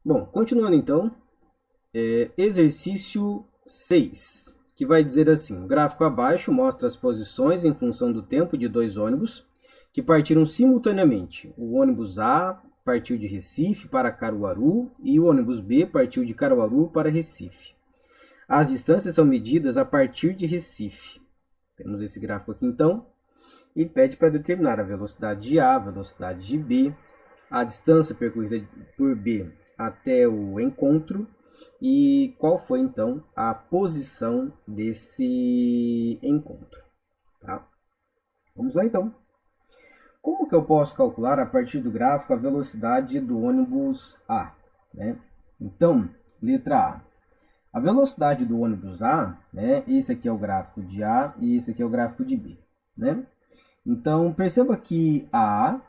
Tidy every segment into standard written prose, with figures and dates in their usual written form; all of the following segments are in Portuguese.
Bom, continuando então, exercício 6, que vai dizer assim: o gráfico abaixo mostra as posições em função do tempo de dois ônibus que partiram simultaneamente. O ônibus A partiu de Recife para Caruaru e o ônibus B partiu de Caruaru para Recife. As distâncias são medidas a partir de Recife. Temos esse gráfico aqui então, e pede para determinar a velocidade de A, a velocidade de B, a distância percorrida por B até o encontro e qual foi então a posição desse encontro. Tá? Vamos lá então. Como que eu posso calcular a partir do gráfico a velocidade do ônibus A? Né? Então, letra A. A velocidade do ônibus A, né? Esse aqui é o gráfico de A e esse aqui é o gráfico de B. Né? Então, perceba que A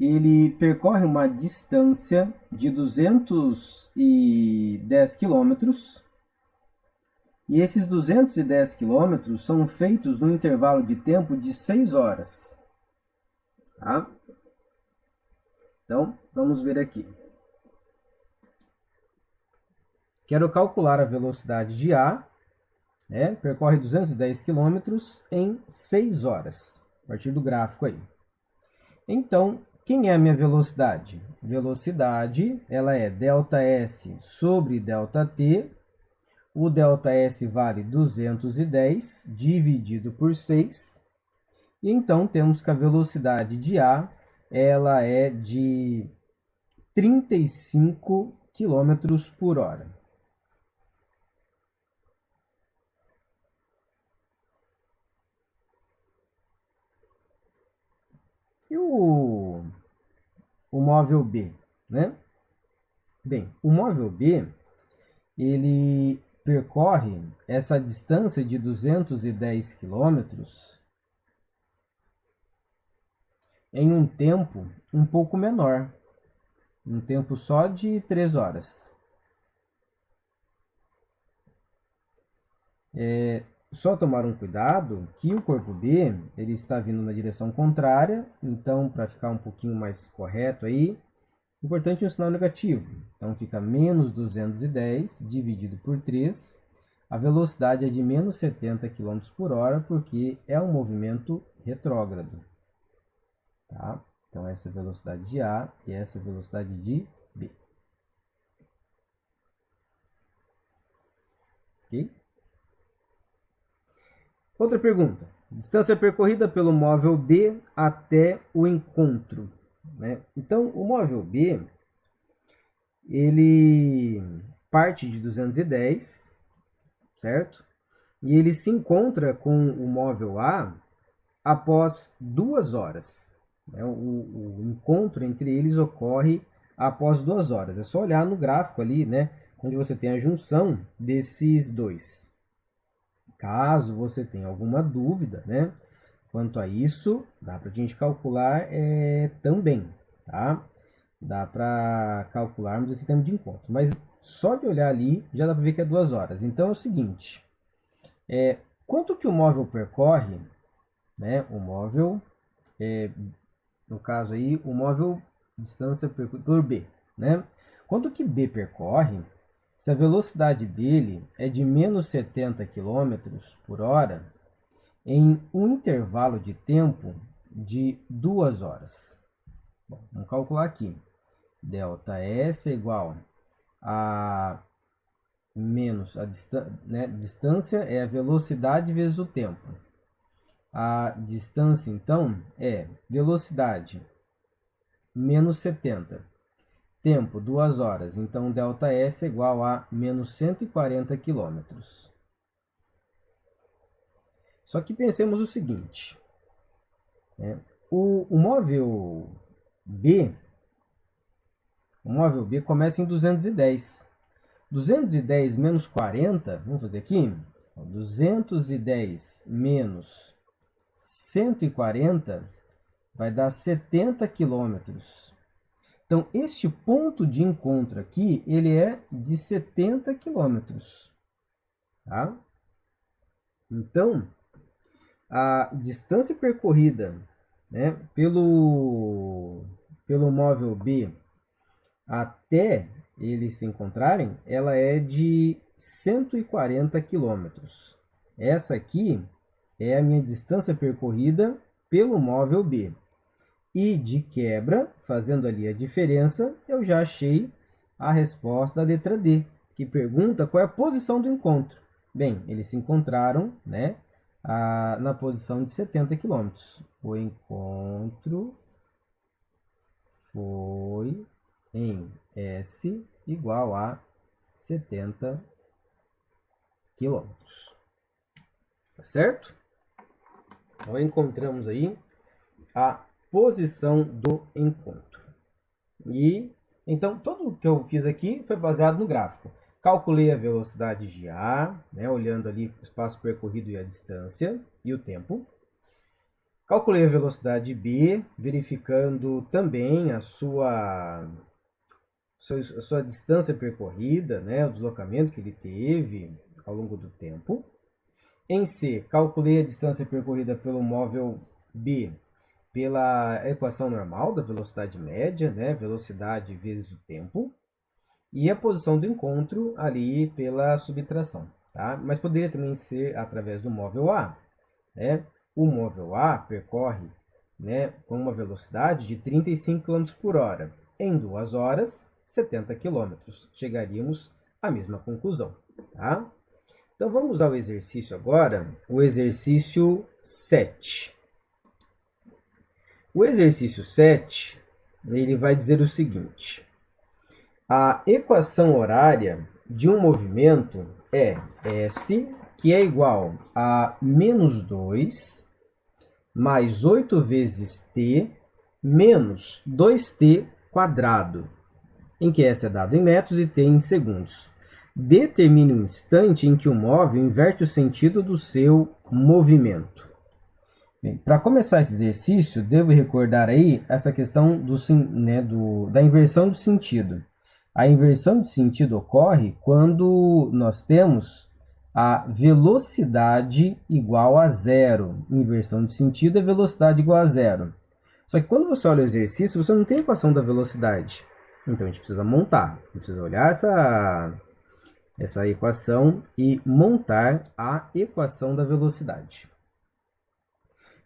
ele percorre uma distância de 210 quilômetros e esses 210 quilômetros são feitos num intervalo de tempo de 6 horas. Tá? Então, vamos ver aqui. Quero calcular a velocidade de A, né? Percorre 210 quilômetros em 6 horas, a partir do gráfico aí. Então, quem é a minha velocidade? Velocidade, ela é ΔS sobre ΔT. O ΔS vale 210 dividido por 6. E então temos que a velocidade de A ela é de 35 quilômetros por hora. E o móvel B, né? Bem, o móvel B, ele percorre essa distância de 210 quilômetros em um tempo um pouco menor, um tempo só de 3 horas. Só tomar um cuidado que o corpo B ele está vindo na direção contrária, então para ficar um pouquinho mais correto aí, importante um sinal negativo. Então fica menos 210 dividido por 3. A velocidade é de menos 70 km por hora, porque é um movimento retrógrado. Tá? Então essa é a velocidade de A e essa é a velocidade de B. Ok? Outra pergunta. Distância percorrida pelo móvel B até o encontro. Né? Então, o móvel B, ele parte de 210, certo? E ele se encontra com o móvel A após 2 horas. Né? O encontro entre eles ocorre após 2 horas. É só olhar no gráfico ali, né? Onde você tem a junção desses dois. Caso você tenha alguma dúvida, né? Quanto a isso, dá para a gente calcular também, tá? Dá para calcularmos esse tempo de encontro. Mas só de olhar ali, já dá para ver que é 2 horas. Então é o seguinte, quanto que o móvel percorre, né? O móvel, no caso aí, o móvel distância por B, né? Quanto que B percorre, se a velocidade dele é de menos 70 km por hora, em um intervalo de tempo de 2 horas. Bom, vamos calcular aqui. ΔS é igual a menos a distância é a velocidade vezes o tempo. A distância, então, é velocidade menos 70. Tempo, 2 horas. Então, ΔS é igual a menos 140 quilômetros. Só que pensemos o seguinte. O móvel B, começa em 210. 210 menos 40, vamos fazer aqui. 210 menos 140 vai dar 70 quilômetros. Então, este ponto de encontro aqui, ele é de 70 quilômetros. Tá? Então, a distância percorrida, né, pelo móvel B até eles se encontrarem, ela é de 140 quilômetros. Essa aqui é a minha distância percorrida pelo móvel B. E de quebra, fazendo ali a diferença, eu já achei a resposta da letra D, que pergunta qual é a posição do encontro. Bem, eles se encontraram, né, na posição de 70 km. O encontro foi em S igual a 70 km. Tá certo? Então, encontramos aí a posição do encontro. E então, tudo que eu fiz aqui foi baseado no gráfico. Calculei a velocidade de A, né, olhando ali o espaço percorrido e a distância e o tempo. Calculei a velocidade B, verificando também a sua distância percorrida, né, o deslocamento que ele teve ao longo do tempo. Em C, calculei a distância percorrida pelo móvel B pela equação normal da velocidade média, né, velocidade vezes o tempo, e a posição do encontro ali pela subtração, tá? Mas poderia também ser através do móvel A, né? O móvel A percorre, né, com uma velocidade de 35 km por hora. Em 2 horas, 70 km. Chegaríamos à mesma conclusão, tá? Então, vamos ao exercício agora, o exercício 7. O exercício 7, ele vai dizer o seguinte: a equação horária de um movimento é S, que é igual a menos 2 mais 8 vezes t menos 2t quadrado, em que S é dado em metros e t em segundos. Determine o instante em que o móvel inverte o sentido do seu movimento. Para começar esse exercício, devo recordar aí essa questão da inversão de sentido. A inversão de sentido ocorre quando nós temos a velocidade igual a zero. Inversão de sentido é velocidade igual a zero. Só que quando você olha o exercício, você não tem a equação da velocidade. Então, a gente precisa montar. A gente precisa olhar essa equação e montar a equação da velocidade.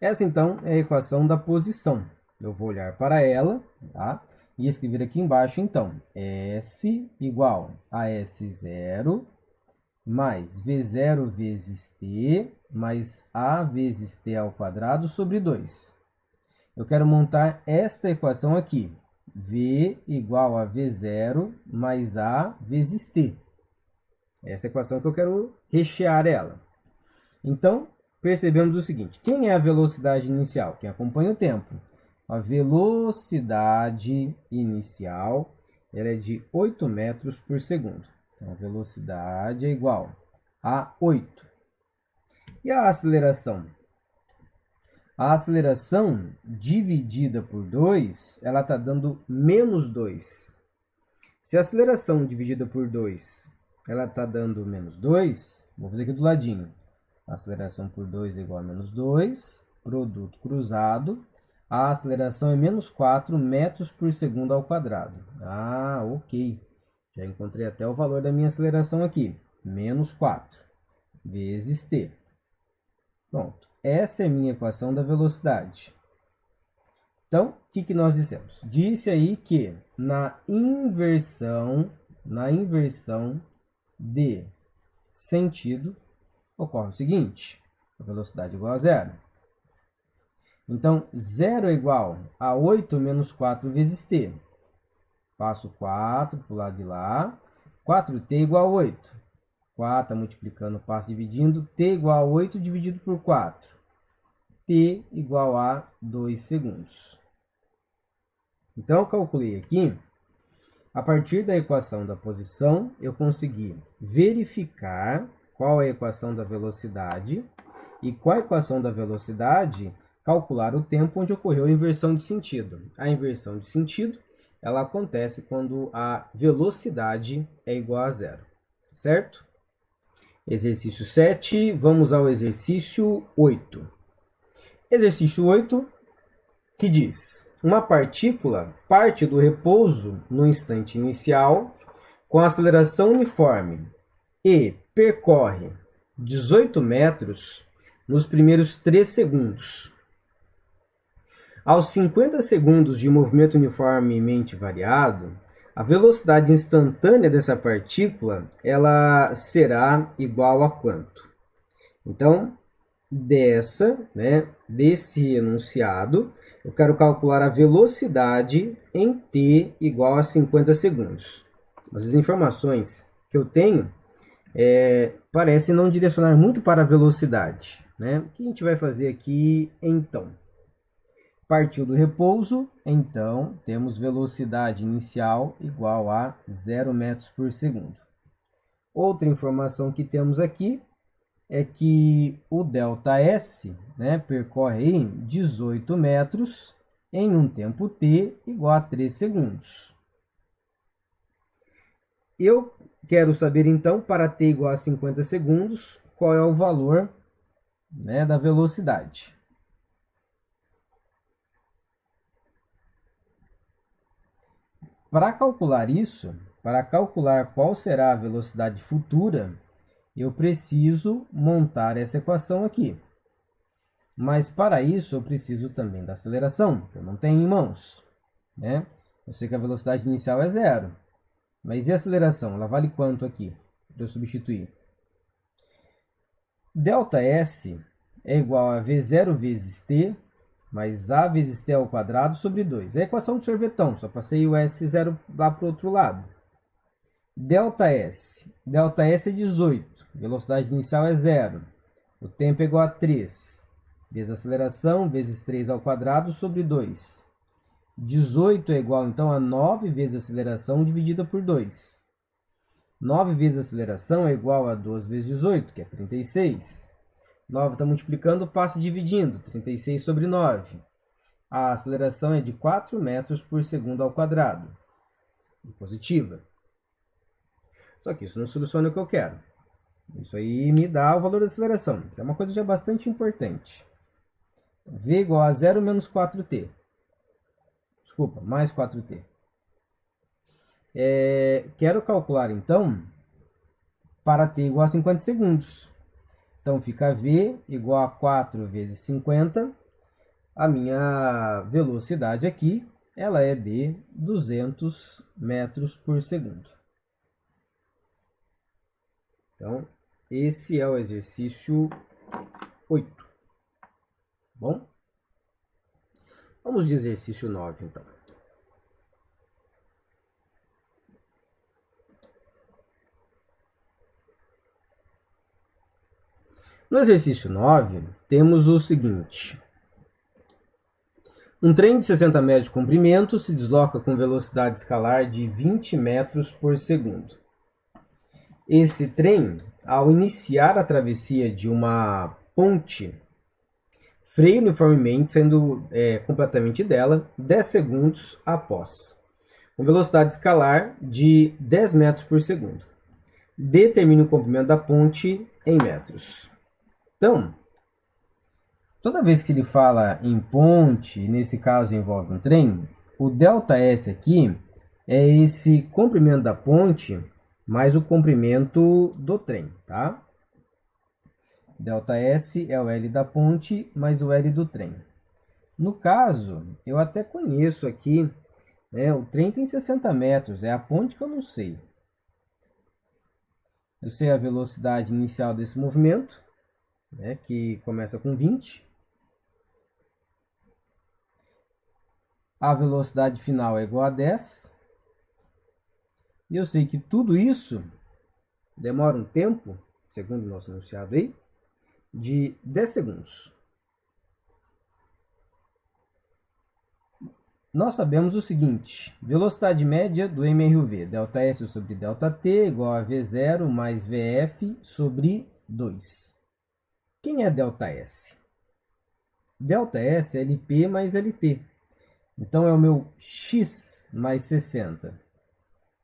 Essa, então, é a equação da posição. Eu vou olhar para ela, tá? E escrever aqui embaixo, então, S igual a S0 mais V0 vezes T mais A vezes T ao quadrado sobre 2. Eu quero montar esta equação aqui. V igual a V0 mais A vezes T. Essa é a equação que eu quero rechear ela. Então, percebemos o seguinte: quem é a velocidade inicial? Quem acompanha o tempo. A velocidade inicial ela é de 8 metros por segundo. Então, a velocidade é igual a 8. E a aceleração? A aceleração dividida por 2, ela está dando menos 2. Se a aceleração dividida por 2, ela está dando menos 2, vou fazer aqui do ladinho. Aceleração por 2 é igual a menos 2, produto cruzado. A aceleração é menos 4 metros por segundo ao quadrado. Ah, ok. Já encontrei até o valor da minha aceleração aqui. Menos 4 vezes t. Pronto. Essa é a minha equação da velocidade. Então, o que nós dissemos? Disse aí que na inversão de sentido, ocorre o seguinte: a velocidade igual a zero. Então, zero é igual a 8 menos 4 vezes t. Passo 4 para o lado de lá. 4t igual a 8. 4 multiplicando, passo dividindo. T igual a 8 dividido por 4. T igual a 2 segundos. Então, eu calculei aqui. A partir da equação da posição, eu consegui verificar qual é a equação da velocidade e com a equação da velocidade calcular o tempo onde ocorreu a inversão de sentido. A inversão de sentido ela acontece quando a velocidade é igual a zero, certo? Exercício 7, vamos ao exercício 8. Exercício 8, que diz: uma partícula parte do repouso no instante inicial com aceleração uniforme e percorre 18 metros nos primeiros 3 segundos. Aos 50 segundos de movimento uniformemente variado, a velocidade instantânea dessa partícula ela será igual a quanto? Então, desse enunciado, eu quero calcular a velocidade em t igual a 50 segundos. Mas as informações que eu tenho parecem não direcionar muito para a velocidade. O que a gente vai fazer aqui, então? Partiu do repouso, então temos velocidade inicial igual a 0 metros por segundo. Outra informação que temos aqui é que o ΔS percorre 18 metros em um tempo t igual a 3 segundos. Eu quero saber, então, para t igual a 50 segundos, qual é o valor da velocidade. Para calcular isso, para calcular qual será a velocidade futura, eu preciso montar essa equação aqui. Mas para isso eu preciso também da aceleração, que eu não tenho em mãos. Eu sei que a velocidade inicial é 0. Mas e a aceleração? Ela vale quanto aqui? Para eu substituir. ΔS é igual a V0 vezes t, mais A vezes t ao quadrado sobre 2. É a equação do sorvetão, só passei o S0 lá para o outro lado. ΔS é 18, velocidade inicial é 0, o tempo é igual a 3, vezes a aceleração, vezes 3 ao quadrado sobre 2. 18 é igual, então, a 9 vezes a aceleração dividida por 2. 9 vezes a aceleração é igual a 2 vezes 18, que é 36. 9 está multiplicando, passa dividindo, 36 sobre 9. A aceleração é de 4 metros por segundo ao quadrado, positiva. Só que isso não soluciona o que eu quero. Isso aí me dá o valor da aceleração, que é uma coisa já bastante importante. V igual a 0 menos 4t. Desculpa, mais 4t. Quero calcular, então, para t igual a 50 segundos. Então, fica V igual a 4 vezes 50. A minha velocidade aqui, ela é de 200 metros por segundo. Então, esse é o exercício 8. Bom? Vamos de exercício 9, então. No exercício 9, temos o seguinte. Um trem de 60 metros de comprimento se desloca com velocidade escalar de 20 metros por segundo. Esse trem, ao iniciar a travessia de uma ponte, freia uniformemente, saindo completamente dela 10 segundos após, com velocidade escalar de 10 metros por segundo. Determine o comprimento da ponte em metros. Então, toda vez que ele fala em ponte, nesse caso envolve um trem, o ΔS aqui é esse comprimento da ponte mais o comprimento do trem, tá? ΔS é o L da ponte mais o L do trem. No caso, eu até conheço aqui, o trem tem 60 metros, é a ponte que eu não sei. Eu sei a velocidade inicial desse movimento, que começa com 20. A velocidade final é igual a 10. E eu sei que tudo isso demora um tempo, segundo o nosso enunciado aí, de 10 segundos. Nós sabemos o seguinte, velocidade média do MRUV, ΔS sobre ΔT igual a V0 mais VF sobre 2. Quem é ΔS? ΔS é LP mais LT. Então, é o meu x mais 60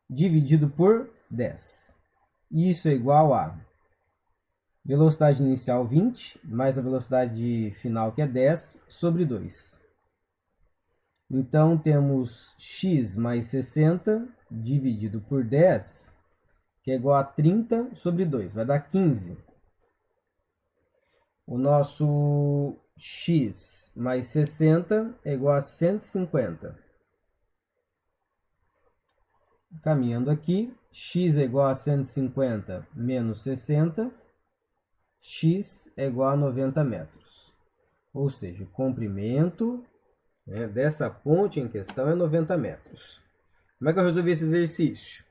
dividido por 10. Isso é igual a velocidade inicial 20 mais a velocidade final, que é 10, sobre 2. Então, temos x mais 60 dividido por 10, que é igual a 30 sobre 2, vai dar 15. O nosso x mais 60 é igual a 150. Caminhando aqui, x é igual a 150 menos 60, x é igual a 90 metros. Ou seja, o comprimento, né, dessa ponte em questão é 90 metros. Como é que eu resolvi esse exercício?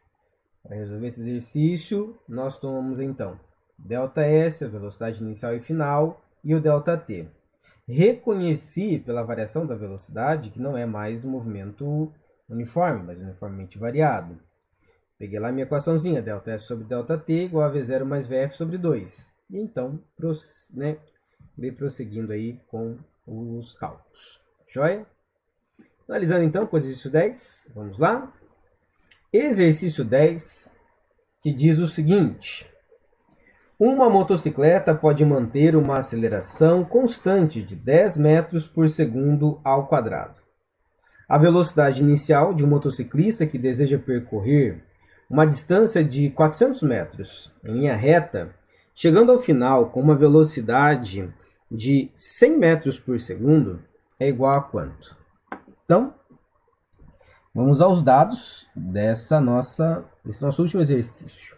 Para resolver esse exercício, nós tomamos então ΔS, a velocidade inicial e final, e o ΔT. Reconheci pela variação da velocidade que não é mais um movimento uniforme, mas uniformemente variado. Peguei lá minha equaçãozinha, ΔS sobre ΔT igual a V0 mais VF sobre 2. E então, né, vem prosseguindo aí com os cálculos. Joia? Analisando então com o exercício 10, vamos lá. Exercício 10, que diz o seguinte: uma motocicleta pode manter uma aceleração constante de 10 metros por segundo ao quadrado. A velocidade inicial de um motociclista que deseja percorrer uma distância de 400 metros em linha reta, chegando ao final com uma velocidade de 100 metros por segundo, é igual a quanto? Então, vamos aos dados desse nosso último exercício.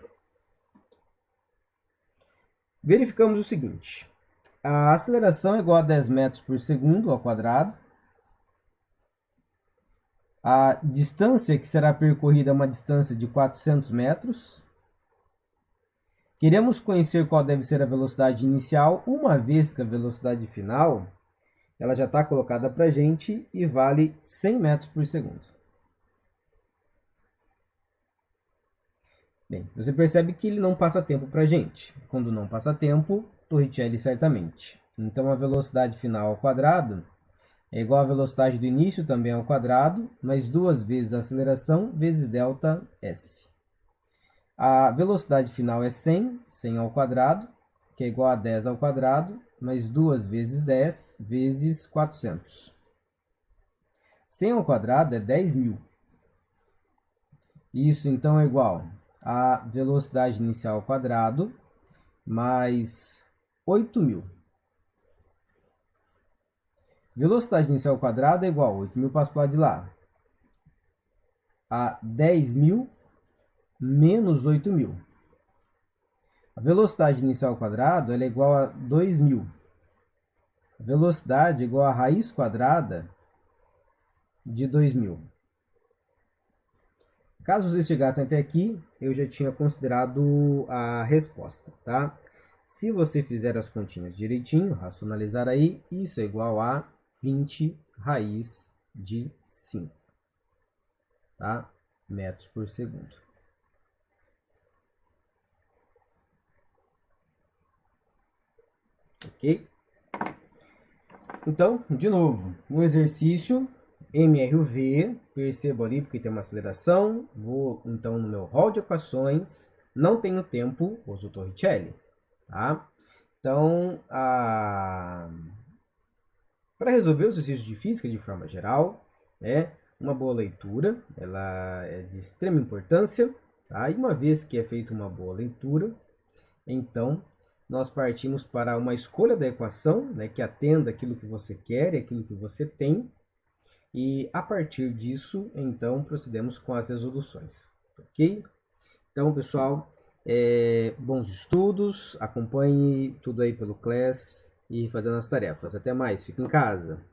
Verificamos o seguinte: a aceleração é igual a 10 metros por segundo ao quadrado. A distância que será percorrida é uma distância de 400 metros. Queremos conhecer qual deve ser a velocidade inicial, uma vez que a velocidade final ela já está colocada para a gente e vale 100 metros por segundo. Bem, você percebe que ele não passa tempo para a gente. Quando não passa tempo, Torricelli certamente. Então, a velocidade final ao quadrado é igual à velocidade do início também ao quadrado, mais 2 vezes a aceleração, vezes ΔS. A velocidade final é 100, 100 ao quadrado, que é igual a 10 ao quadrado, mais 2 vezes 10, vezes 400. 100 ao quadrado é 10.000. Isso, então, é igual a velocidade inicial ao quadrado, mais 8.000. Velocidade inicial ao quadrado é igual a 8.000, passo para o lado de lá, a 10.000 menos 8.000. A velocidade inicial ao quadrado ela é igual a 2.000. A velocidade é igual a raiz quadrada de 2.000. Caso vocês chegassem até aqui, eu já tinha considerado a resposta, tá? Se você fizer as continhas direitinho, racionalizar aí, isso é igual a 20 raiz de 5, tá? Metros por segundo. Ok? Então, de novo, no exercício MRV, percebo ali porque tem uma aceleração, vou então no meu rol de equações, não tenho tempo, uso Torricelli, tá? Então, para resolver os exercícios de física de forma geral, né, uma boa leitura, ela é de extrema importância, tá? E uma vez que é feita uma boa leitura, então nós partimos para uma escolha da equação, né, que atenda aquilo que você quer e aquilo que você tem, e a partir disso, então, procedemos com as resoluções, ok? Então, pessoal, bons estudos, acompanhe tudo aí pelo Class e fazendo as tarefas. Até mais, fique em casa.